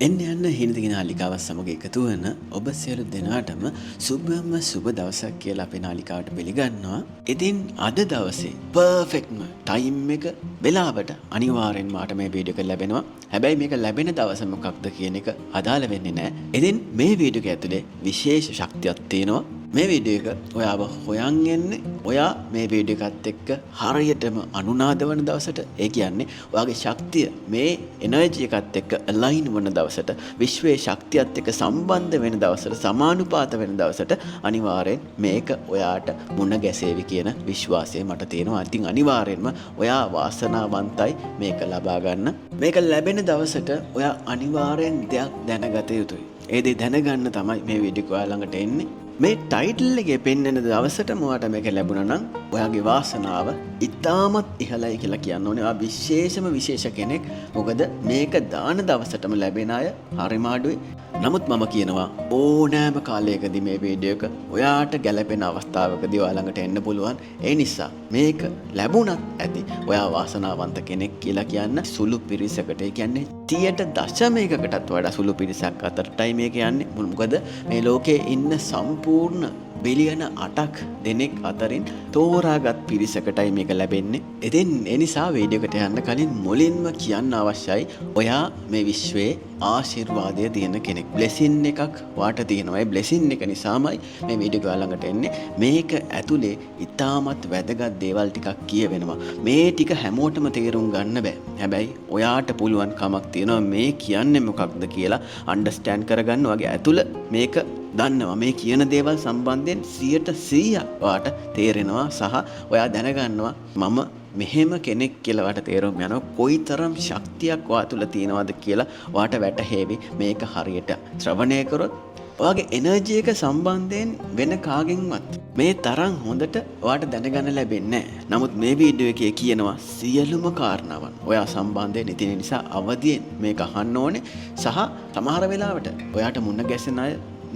එන්න යන්න හිනදිග නාලිකාවත් සමග එකතු වන ඔබ සියලු දෙනාටම සුබම සුබ දවසක් කියලා අපේ නාලිකාවට පිළිගන්නවා. ඉතින් අද දවසේ පර්ෆෙක්ට්ම ටයිම් එක වෙලාවට අනිවාර්යෙන්ම මාට මේ වීඩියෝ එක ලැබෙනවා. හැබැයි මේක ලැබෙන දවස මොකක්ද කියන එක අදාළ වෙන්නේ නැහැ. ඉතින් මේ වීඩියෝ එක ඇතුලේ විශේෂ ශක්තියක් තියෙනවා. මේ වීඩියෝ එක ඔයාව හොයන් එන්නේ ඔයා මේ වීඩියෝ එකත් එක්ක හරියටම අනුනාද වන දවසට, ඒ කියන්නේ ඔයාගේ ශක්තිය මේ එනර්ජි එකත් එක්ක අලයින් වන දවසට, විශ්වයේ ශක්තියත් එක්ක සම්බන්ධ වෙන දවසට, සමානුපාත වෙන දවසට අනිවාර්යෙන් මේක ඔයාට මුණ ගැසේවි කියන විශ්වාසය මට තියෙනවා. ඉතින් අනිවාර්යෙන්ම ඔයා වාසනාවන්තයි මේක ලබා ගන්න. මේක ලැබෙන දවසට ඔයා අනිවාර්යෙන් දෙයක් දැනගත යුතුයි. ඒ දේ දැනගන්න තමයි මේ වීඩියෝ එක ඔයා ළඟට එන්නේ. මේ ටයිටල් එකේ පෙන්වන දවසට මොකට මේක ලැබුණා නම් ඔයාගේ වාසනාව ඉතාමත් ඉහළයි කියලා කියන්න ඕනේ. ඔයා විශේෂ කෙනෙක්. මොකද මේක දාන දවසටම ලැබෙන අය හරිම අඩුයි. නමුත් මම කියනවා ඕනෑම කාලයකදී මේ වීඩියෝ එක ඔයාට ගැළපෙන අවස්ථාවකදී ඔයා ළඟට එන්න පුළුවන්. ඒ නිසා මේක ලැබුණත් ඇති ඔයා වාසනාවන්ත කෙනෙක් කියලා කියන්න සුළු පිරිසකට, ඒ කියන්නේ 0.1%කටත් වඩා සුළු පිරිසක් අතරටයි මේක යන්නේ. මොකද මේ ලෝකේ ඉන්න සම්පූර්ණ බිලියන 8ක් දෙනෙක් අතරින් තෝරාගත් පිරිසකටයි මේක ලැබෙන්නේ. ඉතින් ඒ නිසා වීඩියෝ එකට යන්න කලින් මුලින්ම කියන්න අවශ්‍යයි ඔයා මේ විශ්වයේ ආශිර්වාදය තියෙන කෙනෙක්. බ්ලෙසින් එකක් වාට තියෙනවා. ඒ බ්ලෙසින් එක නිසාමයි මේ වීඩියෝ එක ළඟට එන්නේ. මේක ඇතුලේ ඉතාමත් වැදගත් දේවල් ටිකක් කියවෙනවා. මේ ටික හැමෝටම තේරුම් ගන්න බෑ. හැබැයි ඔයාට පුළුවන් කමක් තියෙනවා මේ කියන්නේ මොකක්ද කියලා අන්ඩර්ස්ටෑන්ඩ් කරගන්න. ඔයාගේ ඇතුළ මේක දන්නවා. මේ කියන දේවල් සම්බන්ධයෙන් 100% ඔයාට තේරෙනවා සහ ඔයා දැනගන්නවා මම මෙහෙම කෙනෙක් කියලා ඔයාට තේරුම් යනවා. කොයිතරම් ශක්තියක් ඔයා තුළ තියෙනවද කියලා ඔයාට වැටහෙවි මේක හරියට ශ්‍රවණය කරොත්. ඔයාගේ එනර්ජි එක සම්බන්ධයෙන් වෙන කාගෙන්වත් මේ තරම් හොඳට ඔයාට දැනගන්න ලැබෙන්නේ නැහැ. නමුත් මේ වීඩියෝ එකේ කියනවා සියලුම කාරණාවන් ඔයා සම්බන්ධයෙන් ඉතින් නිසා අවදියෙන් මේක අහන්න ඕනේ. සහ සමහර වෙලාවට ඔයාට මුණ ගැසෙන අය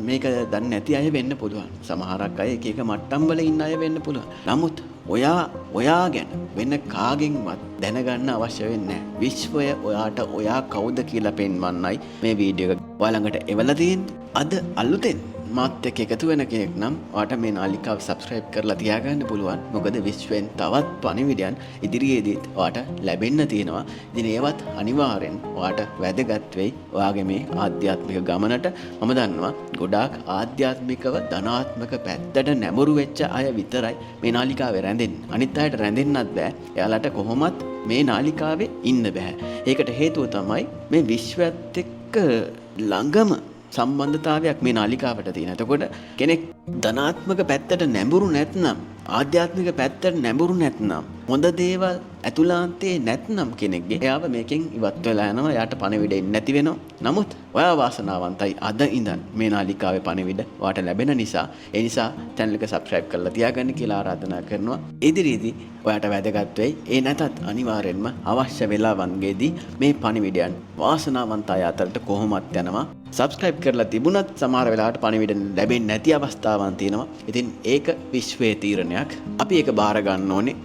මේක දන්නේ නැති අය වෙන්න පුළුවන්. සමහරක් අය එක මට්ටම් වල ඉන්න අය වෙන්න පුළුවන්. නමුත් ඔයා ගැන වෙන කාගෙන්වත් දැනගන්න අවශ්‍ය වෙන්නේ නැහැ. විශ්වය ඔයාට ඔයා කවුද කියලා පෙන්වන්නයි මේ වීඩියෝ එක ඔයා ළඟට එවලා තියෙන්නේ. අද අලුතෙන් මාත් එක්ක එකතු වෙන කෙනෙක් නම් ඔයාට මේ නාලිකාව සබ්ස්ක්‍රයිබ් කරලා තියාගන්න පුළුවන්. මොකද විශ්වෙන් තවත් පණිවිඩයන් ඉදිරියේදීත් ඔයාට ලැබෙන්න තියෙනවා. ඉතින් ඒවත් අනිවාර්යෙන් ඔයාට වැදගත් වෙයි ඔයාගේ මේ ආධ්‍යාත්මික ගමනට. මම දන්නවා ගොඩාක් ආධ්‍යාත්මිකව ධනාත්මක පැත්තට නැඹුරු වෙච්ච අය විතරයි මේ නාලිකාවේ රැඳෙන්නේ. අනිත් අයට රැඳෙන්නත් බෑ. එයාලට කොහොමත් මේ නාලිකාවේ ඉන්න බෑ. ඒකට හේතුව තමයි මේ විශ්වයත් එක්ක ළඟම සම්බන්ධතාවයක් මේ නාලිකාවට තියෙන. එතකොට කෙනෙක් ධනාත්මක පැත්තට නැඹුරු නැත්නම්, ආධ්‍යාත්මික පැත්තට නැඹුරු නැත්නම්, හොඳ දේවල් ඇතුළාන්තේ නැත්නම් කෙනෙක්ගේ එයාව මේකෙන් ඉවත් වෙලා යනවා. එයාට පණිවිඩ එන්නේ නැති වෙනවා. නමුත් ඔයා වාසනාවන්තයි අද ඉඳන් මේ නාලිකාවේ පණිවිඩ ඔයාට ලැබෙන නිසා. ඒ නිසා channel එක subscribe කරලා තියාගන්න කියලා ආරාධනා කරනවා. ඉදිරියේදී ඔයාට වැදගත් වෙයි. ඒ නැතත් අනිවාර්යෙන්ම අවශ්‍ය වෙලාවන්ගෙදී මේ පණිවිඩයන් වාසනාවන්ත අය අතරට කොහොමත් යනවා. subscribe කරලා තිබුණත් සමහර වෙලාවට පණිවිඩ ලැබෙන්නේ නැති අවස්ථාවන් තියෙනවා. ඉතින් ඒක විශ්වයේ තීරණයක්. අපි ඒක බාර ගන්න ඕනේ.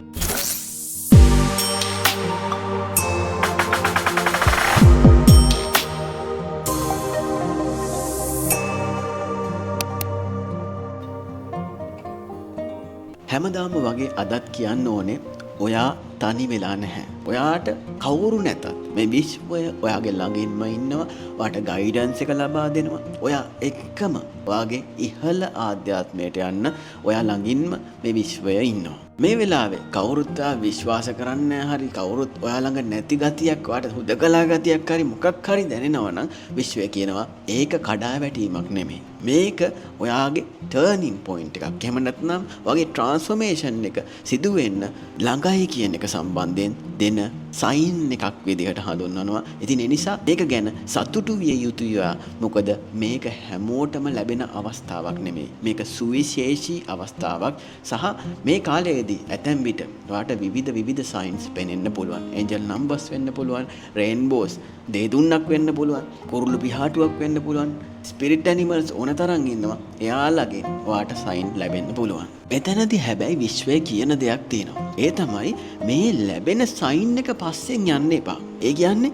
හැමදාම වගේ අදත් කියන්න ඕනේ ඔයා තනි වෙලා නැහැ. ඔයාට කවුරු නැතත් මේ විශ්වය ඔයාගේ ළඟින්ම ඉන්නවා. ඔයාට ගයිඩන්ස් එක ලබා දෙනවා. ඔයා එක්කම ඔයාගේ ඉහළ ආධ්‍යාත්මයට යන්න ඔයා ළඟින්ම මේ විශ්වය ඉන්නවා. මේ වෙලාවේ කවුරුත් විශ්වාස කරන්නේ හරි කවුරුත් ඔයා ළඟ නැති ගතියක්, ඔයාට හුදකලා ගතියක් හරි මොකක් හරි දැනෙනවා නම් විශ්වය කියනවා ඒක කඩාවැටීමක් නෙමෙයි. මේක ඔයාගේ ටර්නින් පොයින්ට් එකක්. එහෙම නැත්නම් ඔයාගේ ට්‍රාන්ස්ෆෝමේෂන් එක සිදු වෙන්න ළඟයි කියන එක සම්බන්ධයෙන් දෙන සයින් එකක් විදිහට හඳුන්වනවා. ඉතින් ඒ නිසා මේක ගැන සතුටු විය යුතුය. මොකද මේක හැමෝටම ලැබෙන අවස්ථාවක් නෙමෙයි. මේක සුවිශේෂී අවස්ථාවක්. සහ මේ කාලයේදී ඇතැම් විට ඔයාට විවිධ සයින්ස් පෙනෙන්න පුළුවන්. ඒන්ජල් නම්බර්ස් වෙන්න පුළුවන්, රේන්බෝස්, දේදුන්නක් වෙන්න පුළුවන්, කුරුළු පිහාටුවක් වෙන්න පුළුවන්. ස්පිරිට් ඇනිමල්ස් ඕන තරම් ඉන්නවා. එයාලගෙන් ඔයාට සයින් ලැබෙන්න පුළුවන්. එතනදී හැබැයි විශ්වයේ කියන දෙයක් තියෙනවා. ඒ තමයි මේ ලැබෙන සයින් එක පස්සෙන් යන්න එපා. ඒ කියන්නේ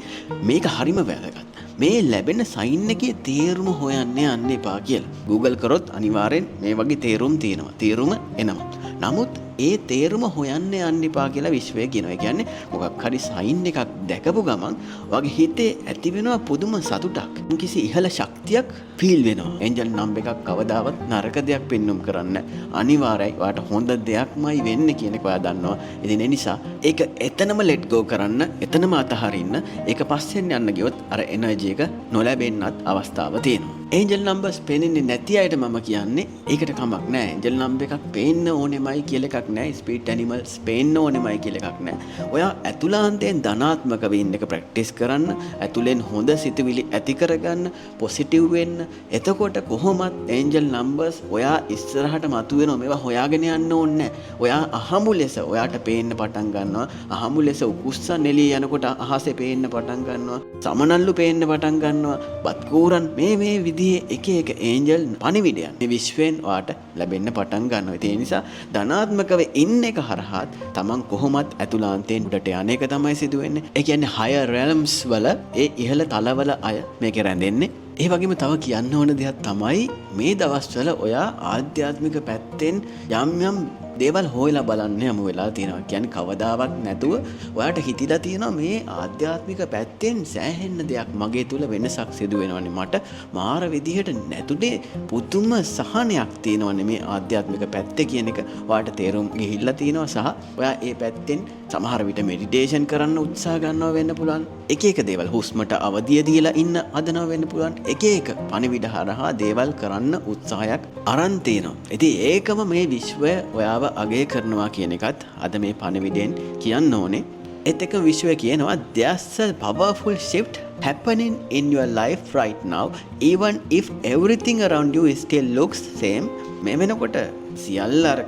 මේක හරිම වැදගත්. මේ ලැබෙන සයින් එකේ තේරුම හොයන්න යන්න එපා කියලා. Google කරොත් අනිවාර්යෙන් මේ වගේ තේරුම් තියෙනවා. තේරුම එනවා. නමුත් ඒ තේරුම හොයන්න යන්න එපා කියලා විශ්වය කියනවා. ඒ කියන්නේ මොකක් හරි සයින් එකක් දැකපු ගමන් වගේ හිතේ ඇති වෙනවා පුදුම සතුටක්. කිසි ඉහළ ශක්තියක් ෆීල් වෙනවා. ඒන්ජල් නම්බර් එකක් කවදාවත් නරක දෙයක් පෙන්눔 කරන්නේ අනිවාර්යයි. ඔයාට හොඳ දෙයක්මයි වෙන්නේ කියන එක ඔයා දන්නවා. ඉතින් ඒ නිසා ඒක එතනම ලෙට් ගෝ කරන්න, එතනම අතහරින්න. ඒක පස්සෙන් යන්න ගියොත් අර එනර්ජි එක නොලැබෙන්නත් අවස්ථාව තියෙනවා. ඒන්ජල් නම්බර්ස් පේන්නේ නැති අයට මම කියන්නේ ඒකට කමක් නැහැ. ඒන්ජල් නම්බර් එකක් පේන්න ඕනෙමයි කියලා එකක් නැහැ. ස්පීඩ් ඇනිමල්ස් පේන්න ඕනෙමයි කියලා එකක් නැහැ. ඔයා ඇතුළාන්තයෙන් ධනාත්මක වෙන්න එක ප්‍රැක්ටිස් කරන්න, ඇතුලෙන් හොඳ සිතුවිලි ඇති කරගන්න, පොසිටිව් වෙන්න. එතකොට කොහොමත් ඒන්ජල් නම්බර්ස් ඔයා ඉස්සරහට මතුවෙනවා. මේවා හොයාගෙන යන්න ඕනේ නැහැ. ඔයා අහමු ලෙස ඔයාට පේන්න පටන් ගන්නවා. අහමු ලෙස උකුස්සන් එළිය යනකොට අහසේ පේන්න පටන් ගන්නවා. සමනල්ලු පේන්න පටන් ගන්නවා. බත්කූරන් මේ විදිහේ එක එක ඒන්ජල් පණිවිඩයන් මේ විශ්වයෙන් ඔයාට ලැබෙන්න පටන් ගන්නවා. ඒ නිසා ධනාත්මකව ඉන්න එක හරහා තමන් කොහොමත් ඇතුළාන්තයෙන් උඩට යන එක තමයි සිදු වෙන්නේ. ඒ කියන්නේ higher realms වල ඒ ඉහළ තලවල අය මේක රැඳෙන්නේ. ඒ වගේම තව කියන්න ඕන දෙයක් තමයි මේ දවස්වල ඔයා ආධ්‍යාත්මික පැත්තෙන් යම් දේවල් හොයලා බලන්න යමු වෙලා තියෙනවා. කියන්නේ කවදාවත් නැතුව ඔයාට හිතිලා තියෙනවා මේ ආධ්‍යාත්මික පැත්තෙන් සෑහෙන්න දෙයක් මගේ තුල වෙනසක් සිදු වෙනවනේ. මට මාර විදිහට නැතුනේ පුදුම සහනයක් තියෙනවනේ මේ ආධ්‍යාත්මික පැත්තේ කියන එක ඔයාට තේරුම් ගිහිල්ලා තියෙනවා. සහ ඔයා ඒ පැත්තෙන් සමහර විට මෙඩිටේෂන් කරන්න උත්සාහ ගන්නවා වෙන්න පුළුවන්. එක එක දේවල් හුස්මට අවදිය දීලා ඉන්න හදනවා වෙන්න පුළුවන්. එක එක පණිවිඩ හරහා දේවල් කරන්න උත්සාහයක් අරන් තියෙනවා. ඉතින් ඒකම මේ විශ්වය ඔයාව අගය කරනවා කියන එකත් අද මේ පණිවිඩයෙන් කියන්න ඕනේ. ඒත් එක විශ්වය කියනවා there's a powerful shift happening in your life right now even if everything around you still looks same. මේ වෙනකොට සියල්ල අර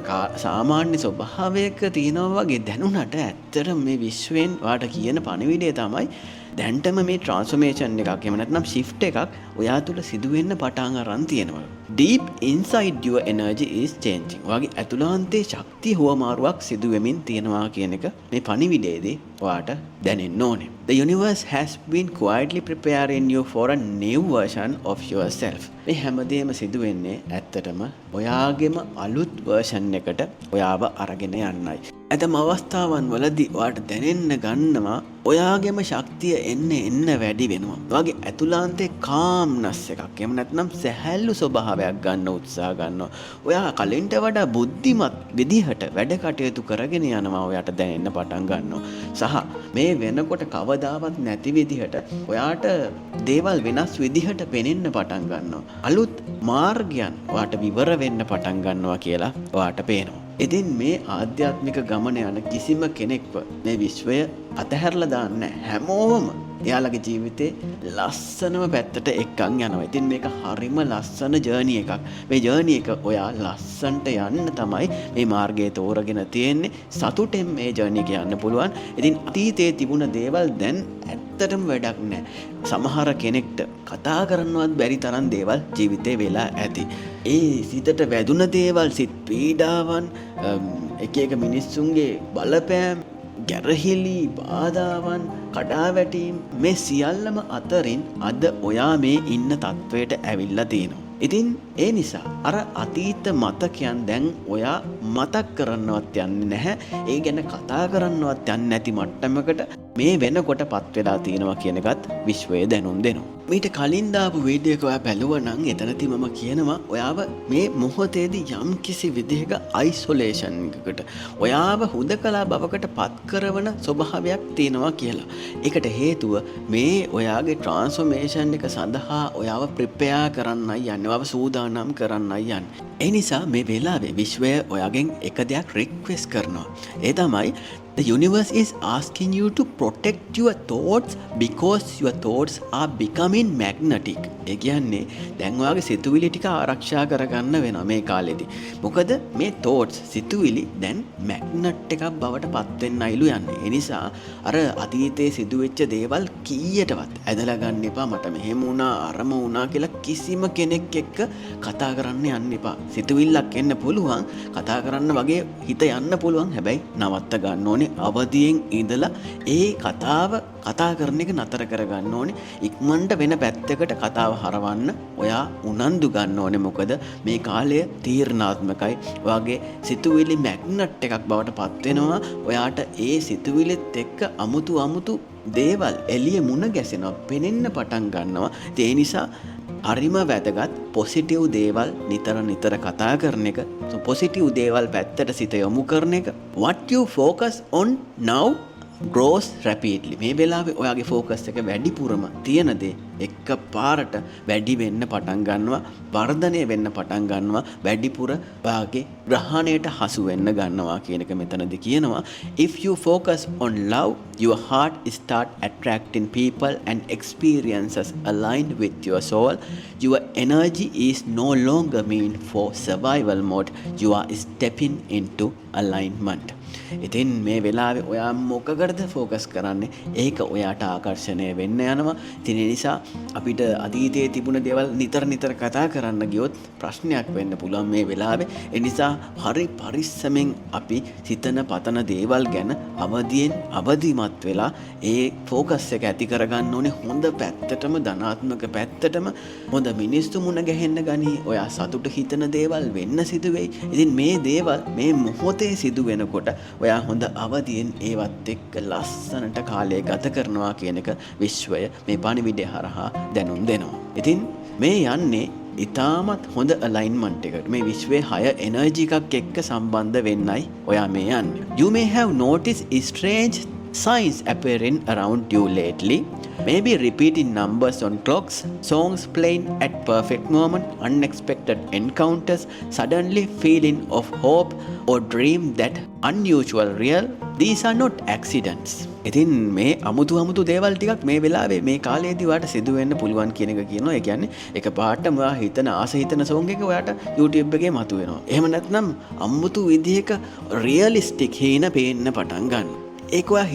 සාමාන්‍ය ස්වභාවයක තියෙනවා වගේ දැනුණට ඇත්තට මේ විශ්වයෙන් ඔයාට කියන පණිවිඩය තමයි දැන්ටම මේ ට්‍රාන්ස්ෆෝමේෂන් එකක් එහෙම නැත්නම් ෂිෆ්ට් එකක් ඔයා තුල සිදු වෙන්න පටන් අරන් තියෙනවා. Deep inside your energy is changing. ඔයාගේ ඇතුළාන්තයේ ශක්තිය හුවමාරුවක් සිදු වෙමින් තියෙනවා කියන එක මේ පණිවිඩයේදී ඔයාට දැනෙන්න ඕනේ. The universe has been quietly preparing you for a new version of yourself. මේ හැමදේම සිදු වෙන්නේ ඇත්තටම ඔයාගේම අලුත් version එකට ඔයාව අරගෙන යන්නයි. ඇතම අවස්ථාවන් වලදී ඔයාට දැනෙන්න ගන්නවා ඔයාගේම ශක්තිය එන්න වැඩි වෙනවා. ඔයාගේ ඇතුළාන්තයේ calmness එකක් එහෙම නැත්නම් සැහැල්ලු ස්වභාවයක් ගන්න උත්සාහ ගන්නවා. ඔයා කලින්ට වඩා බුද්ධිමත් විදිහට වැඩ කටයුතු කරගෙන යනවා ඔයාට දැනෙන්න පටන් ගන්නවා. සහ මේ වෙනකොට කවදාවත් නැති විදිහට ඔයාට දේවල් වෙනස් විදිහට පෙනෙන්න පටන් ගන්නවා. අලුත් මාර්ගයන් ඔයාට විවර වෙන්න පටන් ගන්නවා කියලා ඔයාට පේනවා. ඉතින් මේ ආධ්‍යාත්මික ගමන යන කිසිම කෙනෙක්ව මේ විශ්වය අතහැරලා දාන්නේ නැහැ. හැමෝම එයාලගේ ජීවිතේ ලස්සනම පැත්තට එක්කන් යනවා. ඉතින් මේක හරිම ලස්සන ජර්නි එකක්. මේ ජර්නි එක ඔයා ලස්සනට යන්න තමයි මේ මාර්ගය තෝරගෙන තියෙන්නේ. සතුටෙන් මේ ජර්නි එක යන්න පුළුවන්. ඉතින් අතීතයේ තිබුණ දේවල් දැන් ඇත්තටම වැඩක් නැහැ. සමහර කෙනෙක්ට කතා කරන්නවත් බැරි තරම් දේවල් ජීවිතේ වෙලා ඇති. ඒ සිතට වැදුන දේවල්, සිත් පීඩාවන්, එක එක මිනිස්සුන්ගේ බලපෑම්, ගැරහිලි, බාධාවන්, කඩාවැටීම් මේ සියල්ලම අතරින් අද ඔයා මේ ඉන්න තත්වයට ඇවිල්ලා තියෙනවා. ඉතින් ඒ නිසා අර අතීත මතකයන් දැන් ඔයා මතක් කරන්නවත් යන්නේ නැහැ. ඒ ගැන කතා කරන්නවත් යන්නේ නැති මට්ටමකට මේ වෙනකොට පත් වෙලා තියෙනවා කියන එකත් විශ්වය දැනුම් දෙනවා. මීට කලින් දාපු වීඩියෝ එක ඔයා බැලුවා නම් එතනදී මම කියනවා ඔයාව මේ මොහොතේදී යම් කිසි විදිහක අයිසොලේෂන් එකකට ඔයාව හුදකලා බවකට පත් කරන ස්වභාවයක් තියෙනවා කියලා. ඒකට හේතුව මේ ඔයාගේ ට්‍රාන්ස්ෆෝමේෂන් එක සඳහා ඔයාව ප්‍රිපෙයාර් කරන්නයි යන්නේ. ඔයාව සූදානම් කරන්නයි යන්නේ. ඒ නිසා මේ වෙලාවේ විශ්වය ඔයාගෙන් එක දෙයක් රික්වෙස්ට් කරනවා. ඒ තමයි the universe is asking you to protect your thoughts because your thoughts are becoming magnetic. ඒ කියන්නේ දැන් ඔයාගේ සිතුවිලි ටික ආරක්ෂා කරගන්න වෙනවා මේ කාලෙදී. මොකද මේ thoughts සිතුවිලි දැන් magnet එකක් බවට පත් වෙන්නයිලු යන්නේ. ඒ නිසා අර අතීතයේ සිදුවෙච්ච දේවල් කීයටවත් ඇදලා ගන්න එපා මට මෙහෙම වුණා අරම වුණා කියලා කිසිම කෙනෙක් එක්ක කතා කරන්න යන්න එපා. සිතුවිල්ලක් එන්න පුළුවන් කතා කරන්න වගේ හිත යන්න පුළුවන්. හැබැයි නවත්ත ගන්න ඕනේ අවදියෙන් ඉඳලා ඒ කතා කරන එක නතර කරගන්න ඕනේ. ඉක්මනට වෙන පැත්තකට කතාව හරවන්න ඔයා උනන්දු ගන්න ඕනේ. මොකද මේ කාලය තීරණාත්මකයි. ඔයාගේ සිතුවිලි මැග්නට් එකක් බවට පත් වෙනවා. ඔයාට ඒ සිතුවිලිත් එක්ක අමුතු දේවල් එළිය මුණ ගැසෙනවා, පෙනෙන්න පටන් ගන්නවා. ඒ නිසා හරිම වැදගත් පොසිටිව් දේවල් නිතර කතා කරන එක. පොසිටිව් දේවල් පැත්තට සිත යොමු කරන එක. What you focus on now grows rapidly. මේ වෙලාවේ ඔයාගේ ෆෝකස් එක වැඩිපුරම තියෙන දේ එක පාරට වැඩි වෙන්න පටන් ගන්නවා, වර්ධනය වෙන්න පටන් ගන්නවා, වැඩිපුර ඔයාගේ ග්‍රහණයට හසු වෙන්න ගන්නවා කියන එක මෙතනදී කියනවා. If you focus on love, your heart start attracting people and experiences aligned with your soul. Your energy is no longer meant for survival mode. You are stepping into alignment. ඉතින් මේ වෙලාවේ ඔයා මොකකටද ෆෝකස් කරන්නේ? ඒක ඔයාට ආකර්ෂණය වෙන්න යනවා. ඉතින් ඒ නිසා අපිට අතීතයේ තිබුණ දේවල් නිතර කතා කරන්න ගියොත් ප්‍රශ්නයක් වෙන්න පුළුවන් මේ වෙලාවේ. ඒ නිසා හරි පරිස්සමෙන් අපි සිතන පතන දේවල් ගැන අවදිමත් වෙලා ඒ ෆෝකස් එක ඇති කරගන්න ඕනේ හොඳ පැත්තටම, ධනාත්මක පැත්තටම. හොඳ මිනිස්සු මුණ ගැහෙන්න ගනී. ඔයා සතුට හිතන දේවල් වෙන්න සිදු වෙයි. ඉතින් මේ දේවල් මේ මොහොතේ සිදු වෙනකොට ඔයා හොඳ අවදියෙන් ඒවත් එක්ක ලස්සනට කාලය ගත කරනවා කියන එක විශ්වය මේ පණිවිඩය හරහා දැනුම් දෙනවා. ඉතින් මේ යන්නේ ඉතාමත් හොඳ අලයින්මන්ට් එකකට. මේ විශ්වයේ 6 එනර්ජි එකක් එක්ක සම්බන්ධ වෙන්නයි ඔයා මේ යන්නේ. You may have noticed strange signs appearing around you lately. Maybe repeating numbers on clocks, songs playing at perfect moment, unexpected encounters, suddenly feeling of hope or dream that unusual real. These are not accidents. ඉතින් මේ අමුතු දේවල් ටිකක් මේ වෙලාවේ මේ කාලයේදී ඔයාට සිදු වෙන්න පුළුවන් කියන එක කියනවා. ඒ කියන්නේ එක පාටම ඔයා හිතන සෝංග් එක ඔයාට YouTube එකේ මතුවෙනවා. එහෙම නැත්නම් අමුතු විදිහක රියලිස්ටික් හේන පේන්න පටන් ගන්නවා. ඒක ඔයා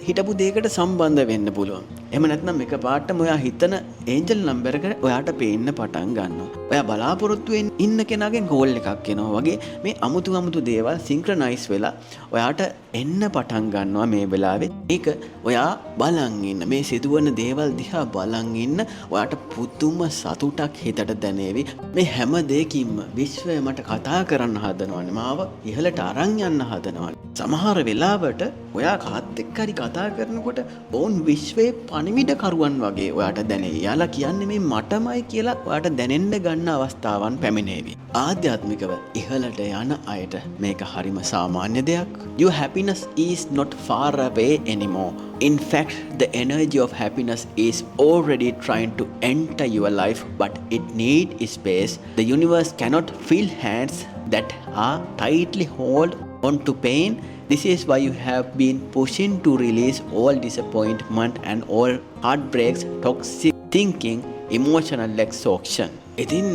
හිතපු දෙයකට සම්බන්ධ වෙන්න පුළුවන්. එහෙම නැත්නම් එක පාටම ඔයා හිතන ඒන්ජල් නම්බර් එක ඔයාට පේන්න පටන් ගන්නවා. ඔයා බලාපොරොත්තු වෙන ඉන්න කෙනාගෙන් කෝල් එකක් එනවා වගේ මේ අමුතු දේවල් සින්ක්‍රොනයිස් වෙලා ඔයාට එන්න පටන් ගන්නවා මේ වෙලාවේ. ඒක ඔයා බලන් ඉන්න මේ සිදුවන දේවල් දිහා බලන් ඉන්න ඔයාට පුදුම සතුටක් හිතට දැනේවි. මේ හැම දෙයකින්ම විශ්වය මට කතා කරන්න හදනවානේ. මාව ඉහළට අරන් යන්න හදනවානේ. සමහර වෙලාවට ඔයා කාත් එක්ක හරි කතා කරනකොට ඕන් විශ්වයේ පණිවිඩකරුවන් වගේ ඔයාට දැනේ. යාලා කියන්නේ මේ මටමයි කියලා ඔයාට දැනෙන්න ගන්න අවස්ථාවන් පැමිණේවි. ආධ්‍යාත්මිකව ඉහළට යන අයට මේක හරිම සාමාන්‍ය දෙයක්. Your happiness is not far away anymore. In fact, the energy of happiness is already trying to enter your life, but it needs space. The universe cannot feel hands that are tightly hold on to pain. This is why you have been pushing to release all disappointment and all heartbreaks, toxic thinking, emotional exhaustion. ඉතින්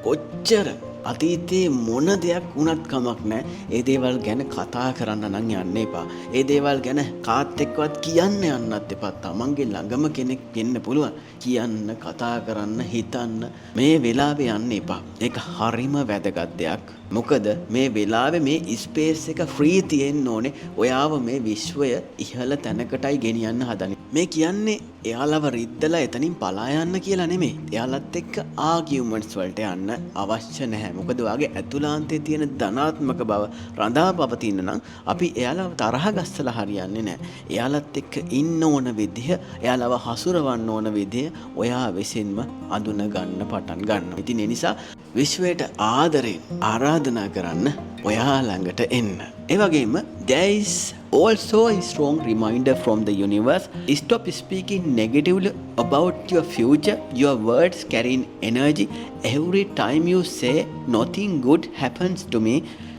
කොච්චර අතීතයේ මොන දෙයක් වුණත් කමක් නැහැ. ඒ දේවල් ගැන කතා කරන්න නම් යන්න එපා. ඒ දේවල් ගැන කාත් එක්කවත් කියන්න යන්නත් එපා. තමන්ගේ ළඟම කෙනෙක් වෙන්න පුළුවන්. කියන්න, කතා කරන්න, හිතන්න මේ වෙලාවේ යන්න එපා. ඒක හරිම වැදගත් දෙයක්. මොකද මේ වෙලාවේ මේ ස්පේස් එක ෆ්‍රී තියෙන්න ඕනේ. ඔයාව මේ විශ්වය ඉහළ තැනකටයි ගෙනියන්න හදන්නේ. මේ කියන්නේ එයාලව රිද්දලා එතනින් පලා යන්න කියලා නෙමෙයි. එයාලත් එක්ක ආගියුමන්ට්ස් වලට යන්න අවශ්‍ය නැහැ. මොකද ඔයාගේ ඇතුළාන්තයේ තියෙන ධනාත්මක බව රඳා පවතින නම් අපි එයාලව තරහ ගස්සලා හරියන්නේ නැහැ. එයාලත් එක්ක ඉන්න ඕන විදිහ, එයාලව හසුරවන්න ඕන විදිහ ඔයා විසින්ම අඳුන ගන්න පටන් ගන්නවා. ඉතින් ඒ නිසා විශ්වයට ආදරෙන් ආරාධනා කරන්න ඔයා ළඟට එන්න. ඒ වගේම there is also a strong reminder from the universe. Stop speaking negatively about your future. Your words carry energy. Every time you say nothing good happens to me,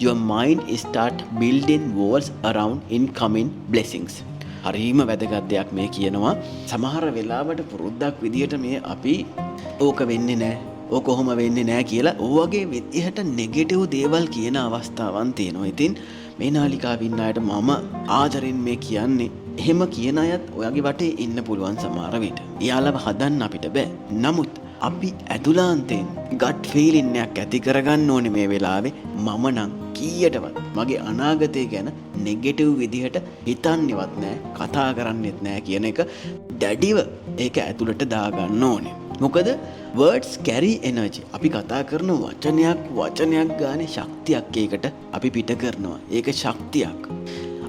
your mind start building walls around incoming blessings. හරිම වැදගත් දෙයක් මේ කියනවා. සමහර වෙලාවට පුරුද්දක් විදියට මේ අපි ඕක වෙන්නේ නැහැ, ඕක කොහොම වෙන්නේ නැහැ කියලා ඔයගේ විදිහට නෙගටිව් දේවල් කියන අවස්ථාවන් තියෙනවා. ඉතින් මේ නාලිකාව ඉන්න අයට මම ආදරෙන් මේ කියන්නේ එහෙම කියන අයත් ඔයාගේ වටේ ඉන්න පුළුවන් සමහර විට. එයාලව හදන්න අපිට බෑ. නමුත් අපි ඇතුළාන්තයෙන් ගට් ෆීලින් එකක් ඇති කරගන්න ඕනේ මේ වෙලාවේ. මම නම් කීයටවත් මගේ අනාගතය ගැන නෙගටිව් විදිහට හිතන්නේවත් නැහැ, කතා කරන්නෙත් නැහැ කියන එක දැඩිව ඒක ඇතුළට දාගන්න ඕනේ. මොකද words carry energy. අපි කතා කරන වචනයක් ගානේ ශක්තියක් ඒකට අපි පිට කරනවා. ඒක ශක්තියක්.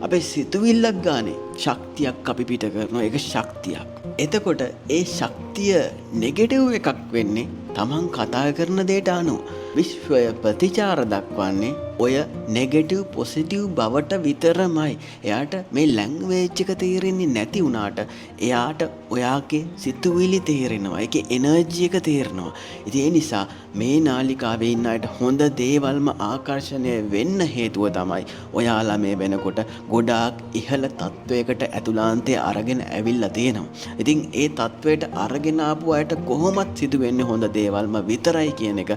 අපේ සිතුවිල්ලක් ගානේ ශක්තියක් අපි පිට කරනවා. ඒක ශක්තියක්. එතකොට ඒ ශක්තිය නෙගටිව් එකක් වෙන්නේ තමන් කතා කරන දේට අනුව. විශ්වය ප්‍රතිචාර දක්වන්නේ ඔය නෙගටිව් පොසිටිව් බවට විතරමයි. එයාට මේ ලැන්ග්වේජ් එක තේරෙන්නේ නැති වුණාට එයාට ඔයාගේ සිතුවිලි තේරෙනවා. ඒකේ එනර්ජි එක තේරෙනවා. ඉතින් ඒ නිසා මේ නාලිකාවේ ඉන්න අයට හොඳ දේවල්ම ආකර්ෂණය වෙන්න හේතුව තමයි ඔයාලා මේ වෙනකොට ගොඩාක් ඉහළ තත්වයකට ඇතුළාන්තයේ අරගෙන ඇවිල්ලා තියෙනවා. ඉතින් ඒ තත්වයට අරගෙන ආපු අයට කොහොමත් සිදු වෙන්නේ හොඳ දේවල්ම විතරයි කියන එක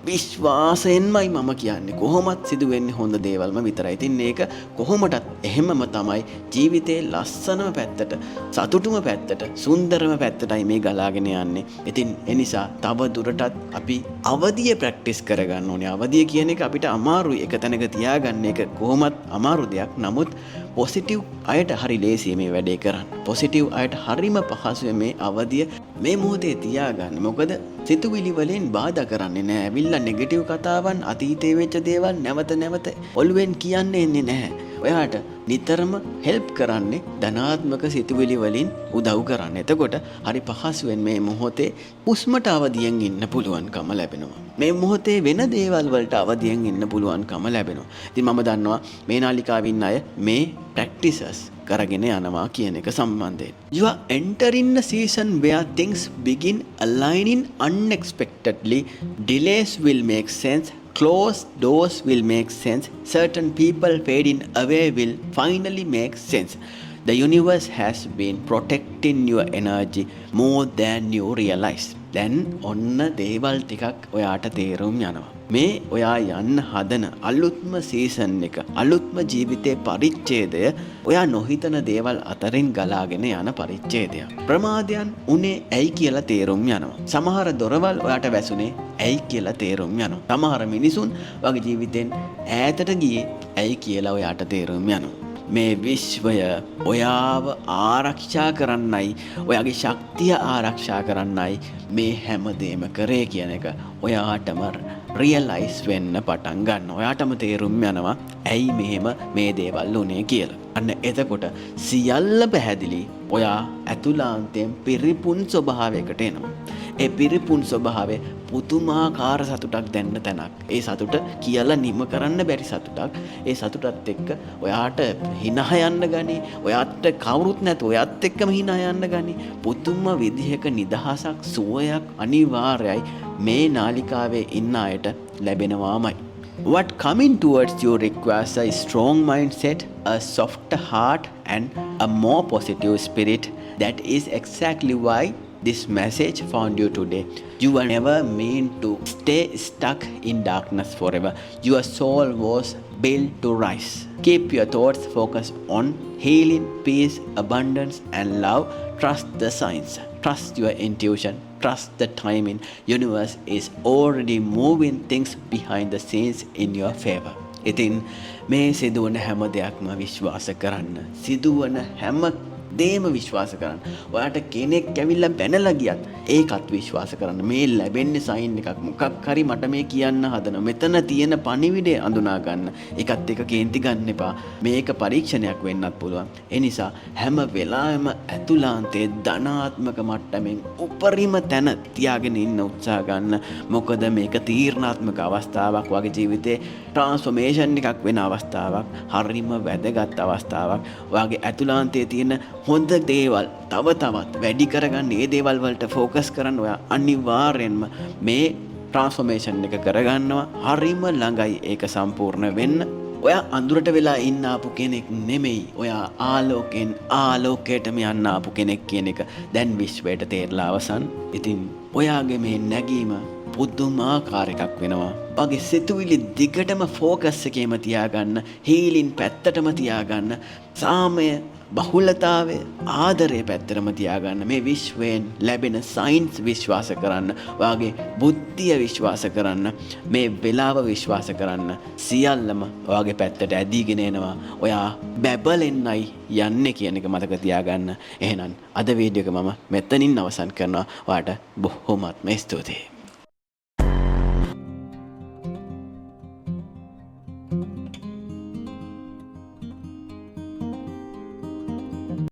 විශ්වාසයෙන්මයි මම කියන්නේ. කොහොමත් සිදු වෙන්නේ හොඳ දේවල්ම විතරයි. ඉතින් මේක කොහොමටත් එහෙමම තමයි ජීවිතේ ලස්සනම පැත්තට, සතුටුම පැත්තට, සුන්දරම පැත්තටයි මේ ගලාගෙන යන්නේ. ඉතින් ඒ නිසා තව දුරටත් අපි අවදිය ප්‍රැක්ටිස් කරගන්න ඕනේ. අවදිය කියන එක අපිට අමාරුයි. එක තැනක තියාගන්න එක කොහොමත් අමාරු දෙයක්. නමුත් පොසිටිව් අයට හරි ලේසියි මේ වැඩේ කරන්න. පොසිටිව් අයට හරිම පහසුයි මේ අවදිය මේ මොහොතේ තියාගන්න. මොකද සිතුවිලි වලින් බාධා කරන්නේ නැහැ. ඇවිල්ලා නෙගටිව් කතාවන්, අතීතේ වෙච්ච දේවල් නැවත ඔළුවෙන් කියන්නේ නැහැ. ඔයාට නිතරම හෙල්ප් කරන්නේ ධනාත්මක සිතුවිලි වලින් උදව් කරන්න. එතකොට හරි පහසුවෙන් මේ මොහොතේ උස්මට අවදියෙන් ඉන්න පුළුවන්කම ලැබෙනවා. මේ මොහොතේ වෙන දේවල් වලට අවදියෙන් ඉන්න පුළුවන්කම ලැබෙනවා. ඉතින් මම දන්නවා මේ නාලිකාවේ ඉන්න අය මේ practices කරගෙන යනවා කියන එක සම්බන්ධයෙන්. You are entering a season where things begin aligning unexpectedly. Delays will make sense. Closed doors will make sense. Certain people fading away will finally make sense. The universe has been protecting your energy more than you realize. දැන් ඔන්න දේවල් ටිකක් ඔයාට තේරුම් යනවා. මේ ඔයා යන්න හදන අලුත්ම සීසන් එක, අලුත්ම ජීවිතේ පරිච්ඡේදය ඔයා නොහිතන දේවල් අතරින් ගලාගෙන යන පරිච්ඡේදයක්. ප්‍රමාදයන් උනේ ඇයි කියලා තේරුම් යනවා. සමහර දොරවල් ඔයාට වැසුනේ ඇයි කියලා තේරුම් යනවා. සමහර මිනිසුන් වගේ ජීවිතෙන් ඈතට ගියේ ඇයි කියලා ඔයාට තේරුම් යනවා. මේ විශ්වය ඔයාව ආරක්ෂා කරන්නයි, ඔයාගේ ශක්තිය ආරක්ෂා කරන්නයි මේ හැමදේම කරේ කියන එක ඔයාටම රියලයිස් වෙන්න පටන් ගන්න. ඔයාටම තේරුම් යනවා ඇයි මෙහෙම මේ දේවල් උනේ කියලා. අන්න එතකොට සියල්ල පැහැදිලි. ඔයා ඇතුළාන්තයෙන් පිරිපුන් ස්වභාවයකට එනවා. ඒ පිරිපුන් ස්වභාවය පුදුමාකාර සතුටක් දැන්න තැනක්. ඒ සතුට කියලා නිම කරන්න බැරි සතුටක්. ඒ සතුටත් එක්ක ඔයාට හිනා යන්න ගනි. ඔයාට කවුරුත් නැතු ඔයත් එක්කම හිනා යන්න ගනි. පුදුම විදිහක නිදහසක්, සුවයක් අනිවාර්යයි මේ නාලිකාවේ ඉන්න අයට ලැබෙනවාමයි. What coming towards you requires a strong mindset, a softer heart and a more positive spirit. That is exactly why this message found you today. You were never meant to stay stuck in darkness forever. Your soul was built to rise. Keep your thoughts focused on healing, peace, abundance and love. Trust the signs. Trust your intuition. Trust the timing. Universe is already moving things behind the scenes in your favor. ඉතින් මේ සිදුවන හැම දෙයක්ම විශ්වාස කරන්න. සිදුවන හැම දේම විශ්වාස කරන්න. ඔයාට කෙනෙක් ඇවිල්ලා බැනලා ගියත් ඒකත් විශ්වාස කරන්න. මේ ලැබෙන්නේ සයින් එකක්. මොකක් හරි මට මේ කියන්න හදන. මෙතන තියෙන පණිවිඩය අඳුනා ගන්න. ඒකත් එක කේන්ති ගන්න එපා. මේක පරීක්ෂණයක් වෙන්නත් පුළුවන්. ඒ නිසා හැම වෙලාවෙම ඇතුළාන්තයේ ධනාත්මක මට්ටමින් උපරිම තැන තියාගෙන ඉන්න උත්සාහ ගන්න. මොකද මේක තීරණාත්මක අවස්ථාවක් වගේ ජීවිතේ ට්‍රාන්ස්ෆෝමේෂන් එකක් වෙන අවස්ථාවක්. හරිම වැදගත් අවස්ථාවක්. ඔයාගේ ඇතුළාන්තයේ තියෙන හොඳ දේවල් තව තවත් වැඩි කරගන්න. ඒ දේවල් වලට ફોකස් කරන්න. ඔයා අනිවාර්යෙන්ම මේ ට්‍රාන්ස්ෆෝමේෂන් එක කරගන්නවා. හරිම ළඟයි ඒක සම්පූර්ණ වෙන්න. ඔයා අඳුරට වෙලා ඉන්න ආපු කෙනෙක් නෙමෙයි. ඔයා ආලෝකයෙන් ආලෝකයටම යන්න ආපු කෙනෙක් කියන එක දැන් විශ්වයට තේරලා අවසන්. ඉතින් ඔයාගේ මේ නැගීම පුදුමාකාර එකක් වෙනවා. ඔයාගේ සිතුවිලි දිගටම ફોකස් එකේම තියාගන්න. හීලින් පැත්තටම තියාගන්න. සාමය බහුලතාවය ආදරය පැත්තරම තියාගන්න මේ විශ්වයෙන් ලැබෙන සයින්ස් විශ්වාස කරන්න වාගේ බුද්ධිය විශ්වාස කරන්න මේ වෙලාව විශ්වාස කරන්න සියල්ලම වාගේ පැත්තට ඇදීගෙන එනවා ඔයා බැබලෙන්නයි යන්නේ කියන එක මතක තියාගන්න එහෙනම් අද වීඩියෝ එක මම මෙතනින් අවසන් කරනවා ඔයාට බොහොමත්ම ස්තුතියි